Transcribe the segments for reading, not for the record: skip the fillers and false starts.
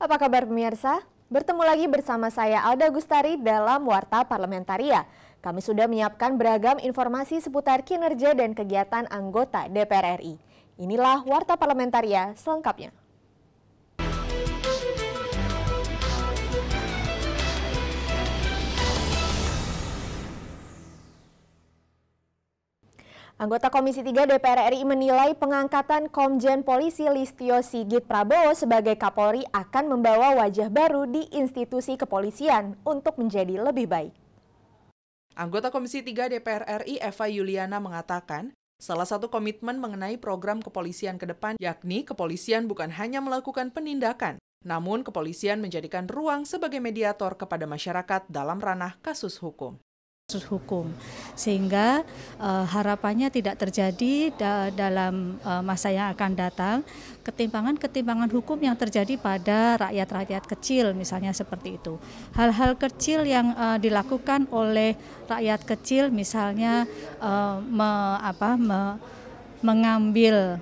Apa kabar pemirsa? Bertemu lagi bersama saya Alda Gustari dalam Warta Parlamentaria. Kami sudah menyiapkan beragam informasi seputar kinerja dan kegiatan anggota DPR RI. Inilah Warta Parlamentaria selengkapnya. Anggota Komisi 3 DPR RI menilai pengangkatan Komjen Polisi Listio Sigit Prabowo sebagai Kapolri akan membawa wajah baru di institusi kepolisian untuk menjadi lebih baik. Anggota Komisi 3 DPR RI Eva Yuliana mengatakan, salah satu komitmen mengenai program kepolisian ke depan yakni kepolisian bukan hanya melakukan penindakan, namun kepolisian menjadikan ruang sebagai mediator kepada masyarakat dalam ranah kasus hukum. Sehingga harapannya tidak terjadi dalam masa yang akan datang ketimpangan hukum yang terjadi pada rakyat-rakyat kecil, misalnya seperti itu. Hal-hal kecil yang dilakukan oleh rakyat kecil, misalnya mengambil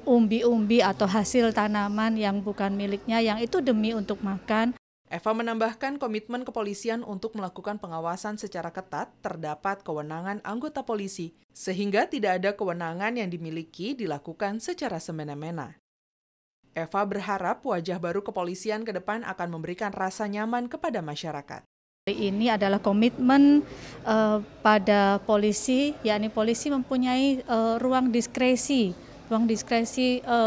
umbi-umbi atau hasil tanaman yang bukan miliknya, yang itu demi untuk makan. Eva menambahkan komitmen kepolisian untuk melakukan pengawasan secara ketat terdapat kewenangan anggota polisi, sehingga tidak ada kewenangan yang dimiliki dilakukan secara semena-mena. Eva berharap wajah baru kepolisian ke depan akan memberikan rasa nyaman kepada masyarakat. Ini adalah komitmen pada polisi, yakni polisi mempunyai ruang diskresi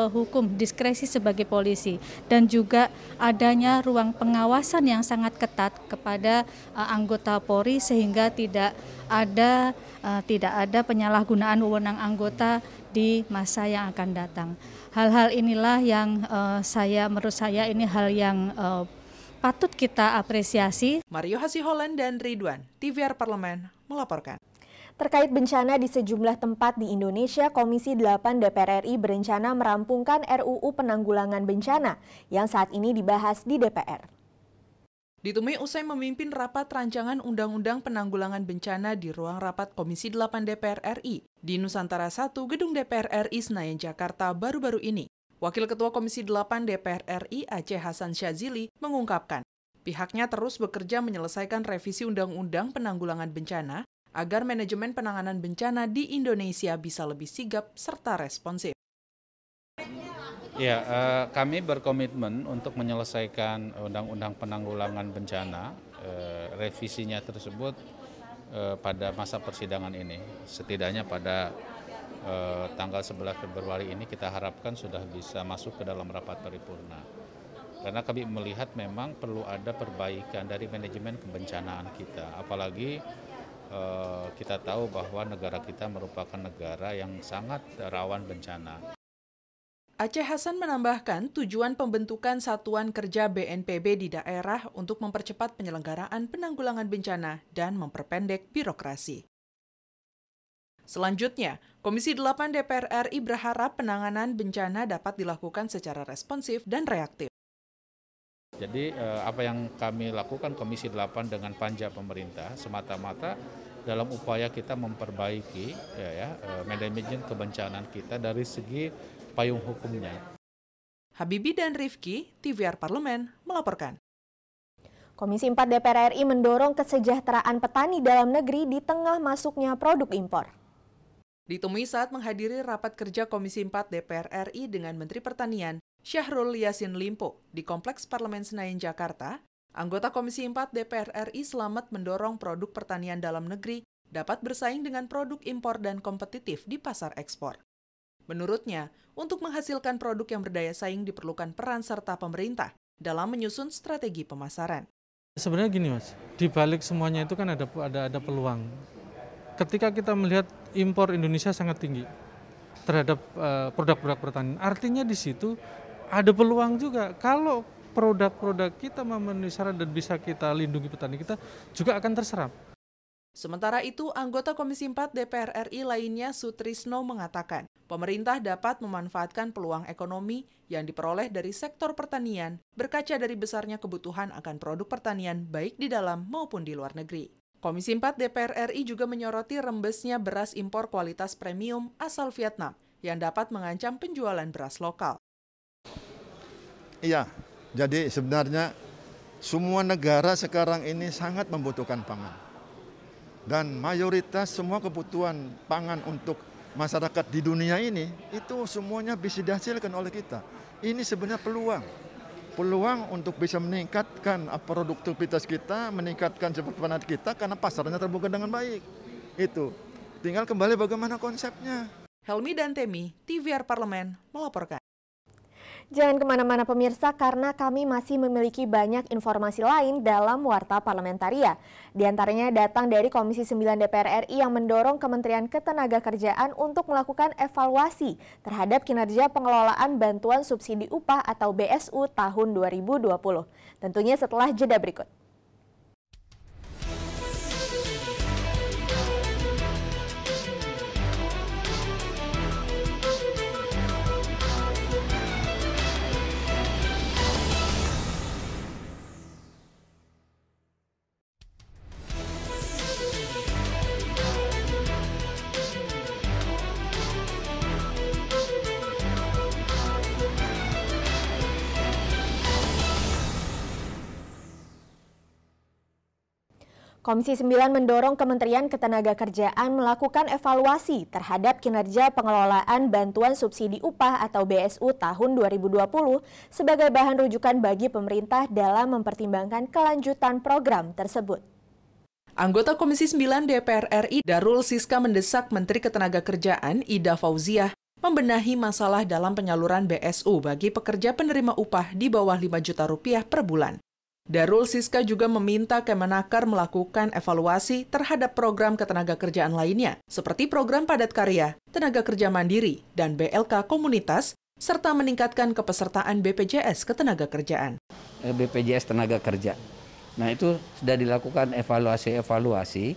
hukum, diskresi sebagai polisi, dan juga adanya ruang pengawasan yang sangat ketat kepada anggota Polri sehingga tidak ada penyalahgunaan wewenang anggota di masa yang akan datang. Hal-hal inilah yang menurut saya ini hal yang patut kita apresiasi. Mario Hasiholan dan Ridwan, TVR Parlemen melaporkan. Terkait bencana di sejumlah tempat di Indonesia, Komisi 8 DPR RI berencana merampungkan RUU Penanggulangan Bencana yang saat ini dibahas di DPR. Ditemui usai memimpin rapat rancangan Undang-Undang Penanggulangan Bencana di ruang rapat Komisi 8 DPR RI di Nusantara 1 Gedung DPR RI Senayan, Jakarta baru-baru ini. Wakil Ketua Komisi 8 DPR RI Aceh Hasan Syazili mengungkapkan, pihaknya terus bekerja menyelesaikan revisi Undang-Undang Penanggulangan Bencana agar manajemen penanganan bencana di Indonesia bisa lebih sigap serta responsif. Ya, kami berkomitmen untuk menyelesaikan Undang-Undang Penanggulangan Bencana, revisinya tersebut pada masa persidangan ini. Setidaknya pada tanggal 11 Februari ini kita harapkan sudah bisa masuk ke dalam rapat paripurna. Karena kami melihat memang perlu ada perbaikan dari manajemen kebencanaan kita, apalagi kita tahu bahwa negara kita merupakan negara yang sangat rawan bencana. Aceh Hasan menambahkan tujuan pembentukan Satuan Kerja BNPB di daerah untuk mempercepat penyelenggaraan penanggulangan bencana dan memperpendek birokrasi. Selanjutnya, Komisi 8 DPR RI berharap penanganan bencana dapat dilakukan secara responsif dan reaktif. Jadi apa yang kami lakukan Komisi 8 dengan panja pemerintah semata-mata dalam upaya kita memperbaiki manajemen kebencanaan kita dari segi payung hukumnya. Habibie dan Rifki, TVR Parlemen melaporkan. Komisi 4 DPR RI mendorong kesejahteraan petani dalam negeri di tengah masuknya produk impor. Ditemui saat menghadiri rapat kerja Komisi 4 DPR RI dengan Menteri Pertanian Syahrul Yassin Limpo di Kompleks Parlemen Senayan, Jakarta, anggota Komisi 4 DPR RI Slamet mendorong produk pertanian dalam negeri dapat bersaing dengan produk impor dan kompetitif di pasar ekspor. Menurutnya, untuk menghasilkan produk yang berdaya saing diperlukan peran serta pemerintah dalam menyusun strategi pemasaran. Sebenarnya gini Mas, di balik semuanya itu kan ada peluang. Ketika kita melihat impor Indonesia sangat tinggi terhadap produk-produk pertanian, artinya di situ ada peluang juga. Kalau produk-produk kita memenuhi syarat dan bisa kita lindungi petani kita, juga akan terserap. Sementara itu, anggota Komisi 4 DPR RI lainnya Sutrisno mengatakan, pemerintah dapat memanfaatkan peluang ekonomi yang diperoleh dari sektor pertanian berkaca dari besarnya kebutuhan akan produk pertanian baik di dalam maupun di luar negeri. Komisi 4 DPR RI juga menyoroti rembesnya beras impor kualitas premium asal Vietnam yang dapat mengancam penjualan beras lokal. Iya, Jadi sebenarnya semua negara sekarang ini sangat membutuhkan pangan. Dan mayoritas semua kebutuhan pangan untuk masyarakat di dunia ini, itu semuanya bisa dihasilkan oleh kita. Ini sebenarnya peluang untuk bisa meningkatkan produktivitas kita, meningkatkan cepat kita karena pasarnya terbuka dengan baik. Itu. Tinggal kembali bagaimana konsepnya. Helmi dan Temi, TVR Parlemen, melaporkan. Jangan kemana-mana pemirsa, karena kami masih memiliki banyak informasi lain dalam Warta Parlamentaria. Di antaranya datang dari Komisi 9 DPR RI yang mendorong Kementerian Ketenagakerjaan untuk melakukan evaluasi terhadap kinerja pengelolaan bantuan subsidi upah atau BSU tahun 2020. Tentunya setelah jeda berikut. Komisi 9 mendorong Kementerian Ketenagakerjaan melakukan evaluasi terhadap kinerja pengelolaan bantuan subsidi upah atau BSU tahun 2020 sebagai bahan rujukan bagi pemerintah dalam mempertimbangkan kelanjutan program tersebut. Anggota Komisi 9 DPR RI Darul Siska mendesak Menteri Ketenagakerjaan Ida Fauziah membenahi masalah dalam penyaluran BSU bagi pekerja penerima upah di bawah 5 juta rupiah per bulan. Darul Siska juga meminta Kemenaker melakukan evaluasi terhadap program ketenagakerjaan lainnya, seperti program padat karya, tenaga kerja mandiri, dan BLK komunitas, serta meningkatkan kepesertaan BPJS Ketenagakerjaan. BPJS Tenaga Kerja. Nah, itu sudah dilakukan evaluasi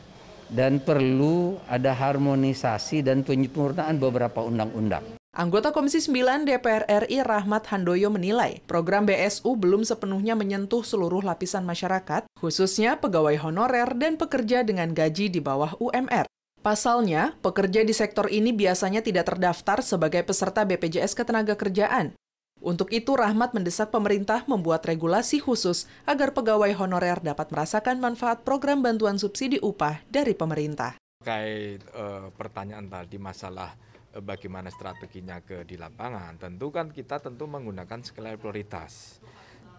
dan perlu ada harmonisasi dan penyempurnaan beberapa undang-undang. Anggota Komisi 9 DPR RI Rahmat Handoyo menilai program BSU belum sepenuhnya menyentuh seluruh lapisan masyarakat, khususnya pegawai honorer dan pekerja dengan gaji di bawah UMR. Pasalnya, pekerja di sektor ini biasanya tidak terdaftar sebagai peserta BPJS Ketenagakerjaan. Untuk itu, Rahmat mendesak pemerintah membuat regulasi khusus agar pegawai honorer dapat merasakan manfaat program bantuan subsidi upah dari pemerintah. Terkait pertanyaan tadi masalah bagaimana strateginya di lapangan, tentu kan kita menggunakan skala prioritas.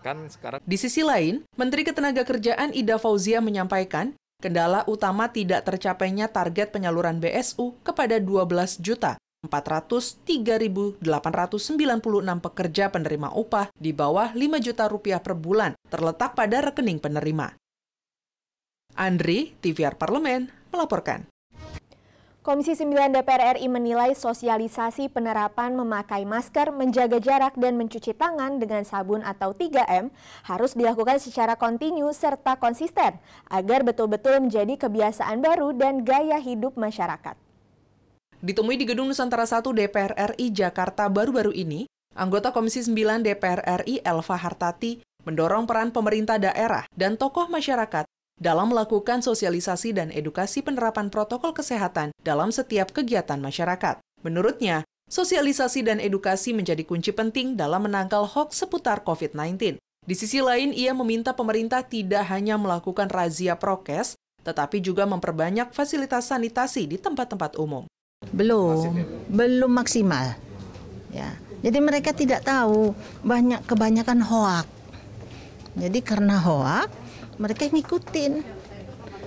Kan sekarang di sisi lain, Menteri Ketenagakerjaan Ida Fauziah menyampaikan, kendala utama tidak tercapainya target penyaluran BSU kepada 12.403.896 pekerja penerima upah di bawah 5 juta rupiah per bulan terletak pada rekening penerima. Andri, TVR Parlemen, melaporkan. Komisi 9 DPR RI menilai sosialisasi penerapan memakai masker, menjaga jarak, dan mencuci tangan dengan sabun atau 3M harus dilakukan secara kontinu serta konsisten agar betul-betul menjadi kebiasaan baru dan gaya hidup masyarakat. Ditemui di Gedung Nusantara 1 DPR RI Jakarta baru-baru ini, anggota Komisi 9 DPR RI Elva Hartati mendorong peran pemerintah daerah dan tokoh masyarakat dalam melakukan sosialisasi dan edukasi penerapan protokol kesehatan dalam setiap kegiatan masyarakat. Menurutnya, sosialisasi dan edukasi menjadi kunci penting dalam menangkal hoaks seputar COVID-19. Di sisi lain, ia meminta pemerintah tidak hanya melakukan razia prokes, tetapi juga memperbanyak fasilitas sanitasi di tempat-tempat umum. Belum maksimal. Ya. Jadi mereka tidak tahu, kebanyakan hoaks. Jadi karena hoaks, mereka ngikutin,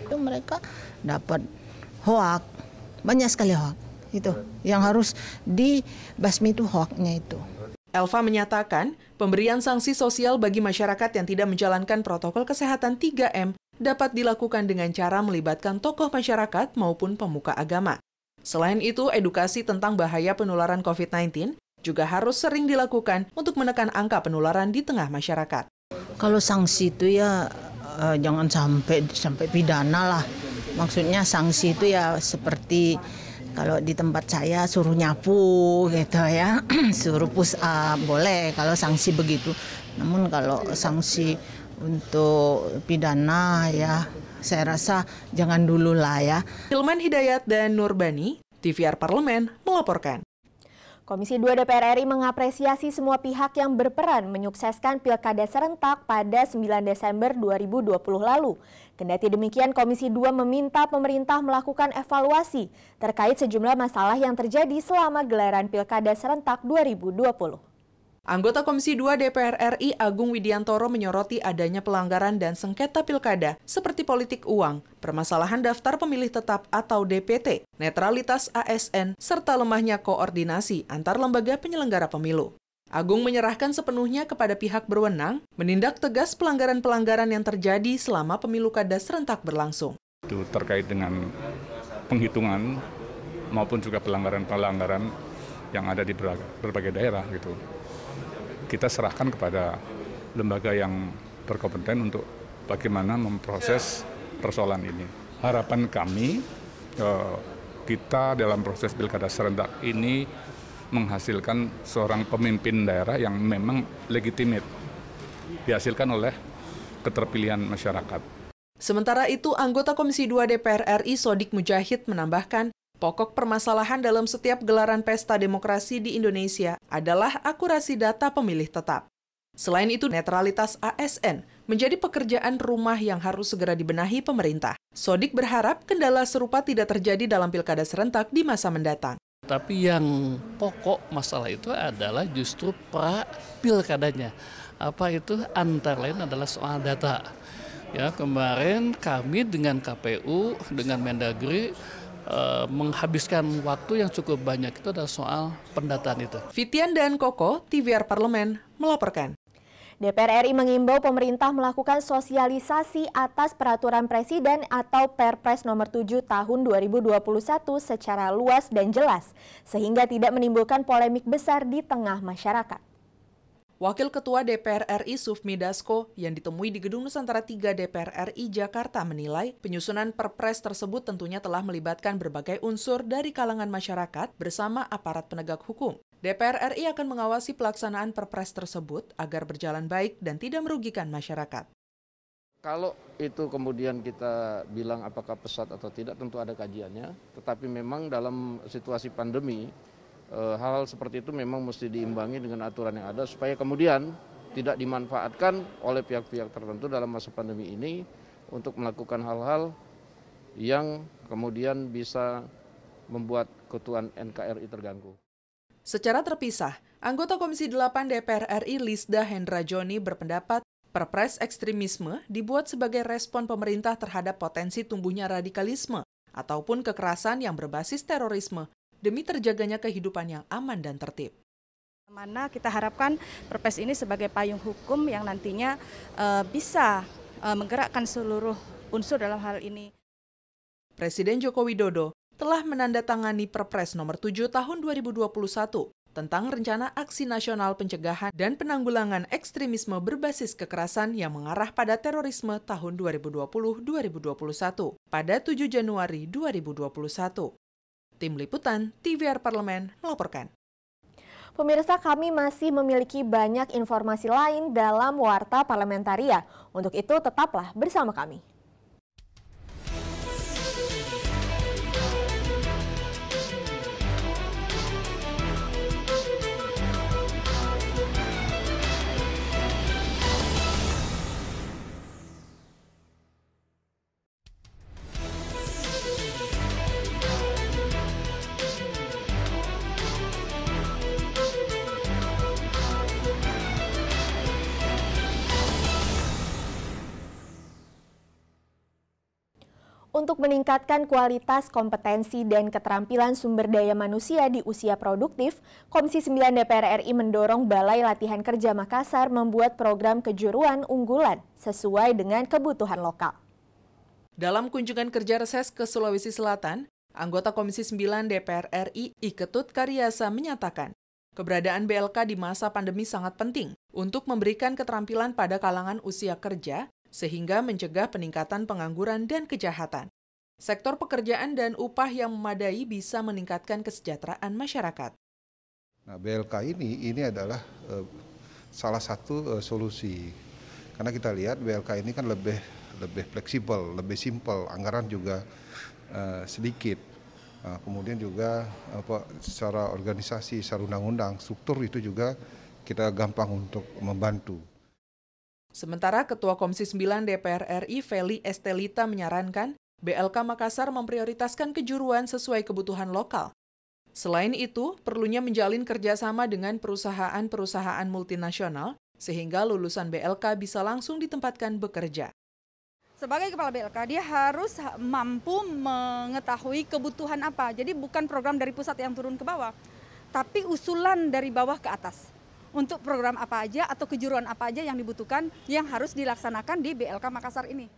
itu mereka dapat hoak, banyak sekali hoak. Itu yang harus dibasmi itu hoaknya itu. Elva menyatakan, pemberian sanksi sosial bagi masyarakat yang tidak menjalankan protokol kesehatan 3M dapat dilakukan dengan cara melibatkan tokoh masyarakat maupun pemuka agama. Selain itu, edukasi tentang bahaya penularan COVID-19 juga harus sering dilakukan untuk menekan angka penularan di tengah masyarakat. Kalau sanksi itu ya jangan sampai pidana lah. Maksudnya sanksi itu ya seperti kalau di tempat saya suruh nyapu gitu ya, suruh push up boleh kalau sanksi begitu. Namun kalau sanksi untuk pidana ya saya rasa jangan dulu lah ya. Hilman Hidayat dan Nurbani, TVR Parlemen melaporkan. Komisi 2 DPR RI mengapresiasi semua pihak yang berperan menyukseskan Pilkada serentak pada 9 Desember 2020 lalu. Kendati demikian, Komisi 2 meminta pemerintah melakukan evaluasi terkait sejumlah masalah yang terjadi selama gelaran Pilkada serentak 2020. Anggota Komisi 2 DPR RI Agung Widiantoro menyoroti adanya pelanggaran dan sengketa pilkada seperti politik uang, permasalahan daftar pemilih tetap atau DPT, netralitas ASN, serta lemahnya koordinasi antar lembaga penyelenggara pemilu. Agung menyerahkan sepenuhnya kepada pihak berwenang menindak tegas pelanggaran-pelanggaran yang terjadi selama pemilu kada serentak berlangsung. Itu terkait dengan penghitungan maupun juga pelanggaran-pelanggaran yang ada di berbagai daerah gitu. Kita serahkan kepada lembaga yang berkompeten untuk bagaimana memproses persoalan ini. Harapan kami, kita dalam proses pilkada serentak ini menghasilkan seorang pemimpin daerah yang memang legitimate, dihasilkan oleh keterpilihan masyarakat. Sementara itu, anggota Komisi 2 DPR RI Sodik Mujahid menambahkan, pokok permasalahan dalam setiap gelaran pesta demokrasi di Indonesia adalah akurasi data pemilih tetap. Selain itu, netralitas ASN menjadi pekerjaan rumah yang harus segera dibenahi pemerintah. Sodik berharap kendala serupa tidak terjadi dalam pilkada serentak di masa mendatang. Tapi yang pokok masalah itu adalah justru pra-pilkadanya. Apa itu? Antara lain adalah soal data. Ya, kemarin kami dengan KPU, dengan Mendagri, menghabiskan waktu yang cukup banyak itu adalah soal pendataan itu. Fitian dan Koko, TVR Parlemen, melaporkan. DPR RI mengimbau pemerintah melakukan sosialisasi atas peraturan Presiden atau Perpres nomor 7 tahun 2021 secara luas dan jelas, sehingga tidak menimbulkan polemik besar di tengah masyarakat. Wakil Ketua DPR RI Sufmi Dasko yang ditemui di Gedung Nusantara 3 DPR RI Jakarta menilai penyusunan Perpres tersebut tentunya telah melibatkan berbagai unsur dari kalangan masyarakat bersama aparat penegak hukum. DPR RI akan mengawasi pelaksanaan Perpres tersebut agar berjalan baik dan tidak merugikan masyarakat. Kalau itu kemudian kita bilang apakah pesat atau tidak, tentu ada kajiannya. Tetapi memang dalam situasi pandemi, hal-hal seperti itu memang mesti diimbangi dengan aturan yang ada supaya kemudian tidak dimanfaatkan oleh pihak-pihak tertentu dalam masa pandemi ini untuk melakukan hal-hal yang kemudian bisa membuat keutuhan NKRI terganggu. Secara terpisah, anggota Komisi 8 DPR RI Lisda Hendra Joni berpendapat Perpres ekstremisme dibuat sebagai respon pemerintah terhadap potensi tumbuhnya radikalisme ataupun kekerasan yang berbasis terorisme demi terjaganya kehidupan yang aman dan tertib. Mana kita harapkan Perpres ini sebagai payung hukum yang nantinya bisa menggerakkan seluruh unsur dalam hal ini. Presiden Joko Widodo telah menandatangani Perpres nomor 7 tahun 2021 tentang Rencana Aksi Nasional Pencegahan dan Penanggulangan Ekstremisme Berbasis Kekerasan yang mengarah pada terorisme tahun 2020-2021 pada 7 Januari 2021. Tim Liputan TVR Parlemen melaporkan. Pemirsa, kami masih memiliki banyak informasi lain dalam Warta Parlamentaria. Untuk itu, tetaplah bersama kami. Untuk meningkatkan kualitas, kompetensi, dan keterampilan sumber daya manusia di usia produktif, Komisi 9 DPR RI mendorong Balai Latihan Kerja Makassar membuat program kejuruan unggulan sesuai dengan kebutuhan lokal. Dalam kunjungan kerja reses ke Sulawesi Selatan, anggota Komisi 9 DPR RI Iketut Karyasa menyatakan, keberadaan BLK di masa pandemi sangat penting untuk memberikan keterampilan pada kalangan usia kerja, sehingga mencegah peningkatan pengangguran dan kejahatan. Sektor pekerjaan dan upah yang memadai bisa meningkatkan kesejahteraan masyarakat. Nah, BLK ini adalah salah satu solusi. Karena kita lihat BLK ini kan lebih fleksibel, lebih simpel, anggaran juga sedikit. Kemudian juga secara organisasi, secara undang-undang, struktur itu juga kita gampang untuk membantu. Sementara Ketua Komisi 9 DPR RI Feli Estelita menyarankan BLK Makassar memprioritaskan kejuruan sesuai kebutuhan lokal. Selain itu, perlunya menjalin kerjasama dengan perusahaan-perusahaan multinasional sehingga lulusan BLK bisa langsung ditempatkan bekerja. Sebagai kepala BLK, dia harus mampu mengetahui kebutuhan apa. Jadi bukan program dari pusat yang turun ke bawah, tapi usulan dari bawah ke atas. Untuk program apa aja atau kejuruan apa aja yang dibutuhkan yang harus dilaksanakan di BLK Makassar ini.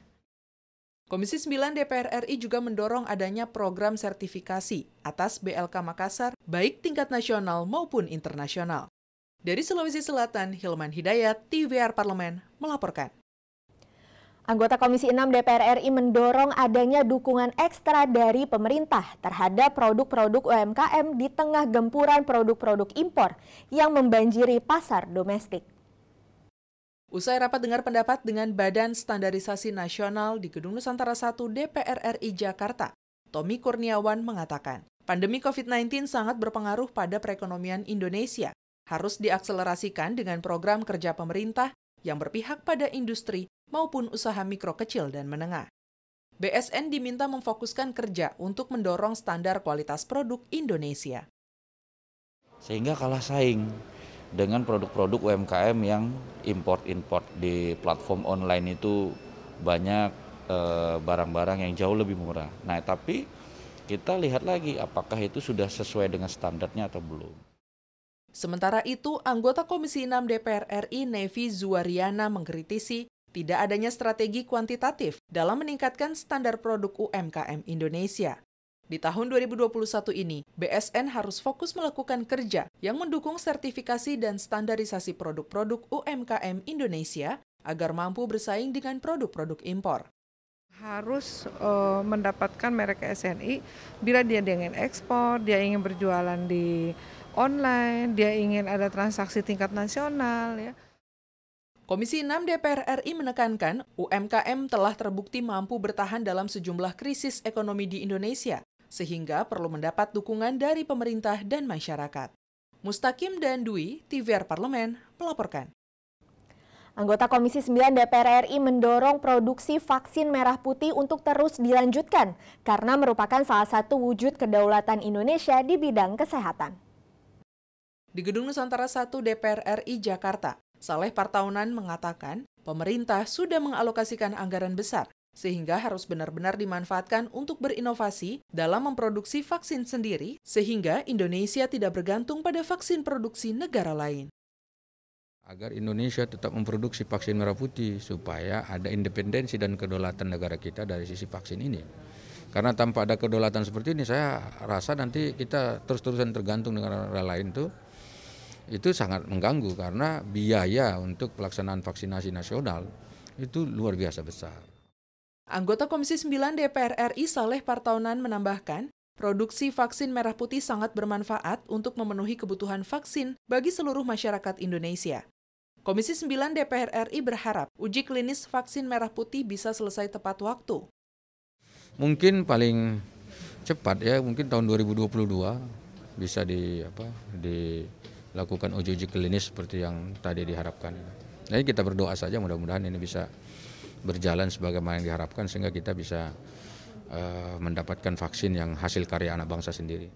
Komisi 9 DPR RI juga mendorong adanya program sertifikasi atas BLK Makassar, baik tingkat nasional maupun internasional. Dari Sulawesi Selatan, Hilman Hidayat, TVR Parlemen, melaporkan. Anggota Komisi 6 DPR RI mendorong adanya dukungan ekstra dari pemerintah terhadap produk-produk UMKM di tengah gempuran produk-produk impor yang membanjiri pasar domestik. Usai rapat dengar pendapat dengan Badan Standarisasi Nasional di Gedung Nusantara 1 DPR RI Jakarta, Tommy Kurniawan mengatakan, pandemi COVID-19 sangat berpengaruh pada perekonomian Indonesia, harus diakselerasikan dengan program kerja pemerintah yang berpihak pada industri maupun usaha mikro kecil dan menengah. BSN diminta memfokuskan kerja untuk mendorong standar kualitas produk Indonesia. Sehingga kalah saing dengan produk-produk UMKM yang import-import di platform online itu banyak barang-barang yang jauh lebih murah. Nah, tapi kita lihat lagi apakah itu sudah sesuai dengan standarnya atau belum. Sementara itu, anggota Komisi 6 DPR RI Nevi Zuariana mengkritisi tidak adanya strategi kuantitatif dalam meningkatkan standar produk UMKM Indonesia. Di tahun 2021 ini, BSN harus fokus melakukan kerja yang mendukung sertifikasi dan standarisasi produk-produk UMKM Indonesia agar mampu bersaing dengan produk-produk impor. Harus mendapatkan merek SNI bila dia ingin ekspor, dia ingin berjualan di online, dia ingin ada transaksi tingkat nasional, ya. Komisi 6 DPR RI menekankan UMKM telah terbukti mampu bertahan dalam sejumlah krisis ekonomi di Indonesia, sehingga perlu mendapat dukungan dari pemerintah dan masyarakat. Mustaqim dan Dwi, TVR Parlemen, melaporkan. Anggota Komisi 9 DPR RI mendorong produksi vaksin merah putih untuk terus dilanjutkan, karena merupakan salah satu wujud kedaulatan Indonesia di bidang kesehatan. Di Gedung Nusantara 1 DPR RI Jakarta, Saleh Partaunan mengatakan pemerintah sudah mengalokasikan anggaran besar sehingga harus benar-benar dimanfaatkan untuk berinovasi dalam memproduksi vaksin sendiri sehingga Indonesia tidak bergantung pada vaksin produksi negara lain. Agar Indonesia tetap memproduksi vaksin merah putih supaya ada independensi dan kedaulatan negara kita dari sisi vaksin ini. Karena tanpa ada kedaulatan seperti ini saya rasa nanti kita terus-terusan tergantung dengan negara lain itu sangat mengganggu karena biaya untuk pelaksanaan vaksinasi nasional itu luar biasa besar. Anggota Komisi 9 DPR RI Saleh Partaunan menambahkan, produksi vaksin merah putih sangat bermanfaat untuk memenuhi kebutuhan vaksin bagi seluruh masyarakat Indonesia. Komisi 9 DPR RI berharap uji klinis vaksin merah putih bisa selesai tepat waktu. Mungkin paling cepat ya, mungkin tahun 2022 bisa dilakukan uji klinis seperti yang tadi diharapkan. Jadi kita berdoa saja mudah-mudahan ini bisa berjalan sebagaimana yang diharapkan sehingga kita bisa mendapatkan vaksin yang hasil karya anak bangsa sendiri.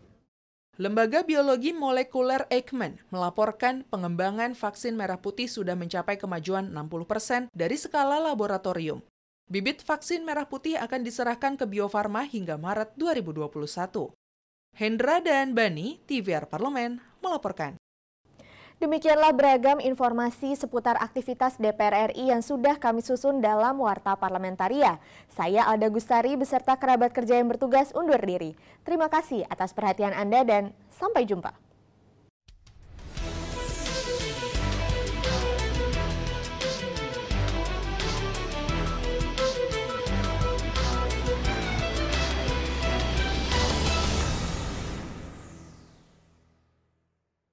Lembaga Biologi Molekuler Eijkman melaporkan pengembangan vaksin merah putih sudah mencapai kemajuan 60% dari skala laboratorium. Bibit vaksin merah putih akan diserahkan ke Bio Farma hingga Maret 2021. Hendra dan Bani, TVR Parlemen, melaporkan. Demikianlah beragam informasi seputar aktivitas DPR RI yang sudah kami susun dalam Warta Parlamentaria. Saya Alda Gustari beserta kerabat kerja yang bertugas undur diri. Terima kasih atas perhatian Anda dan sampai jumpa.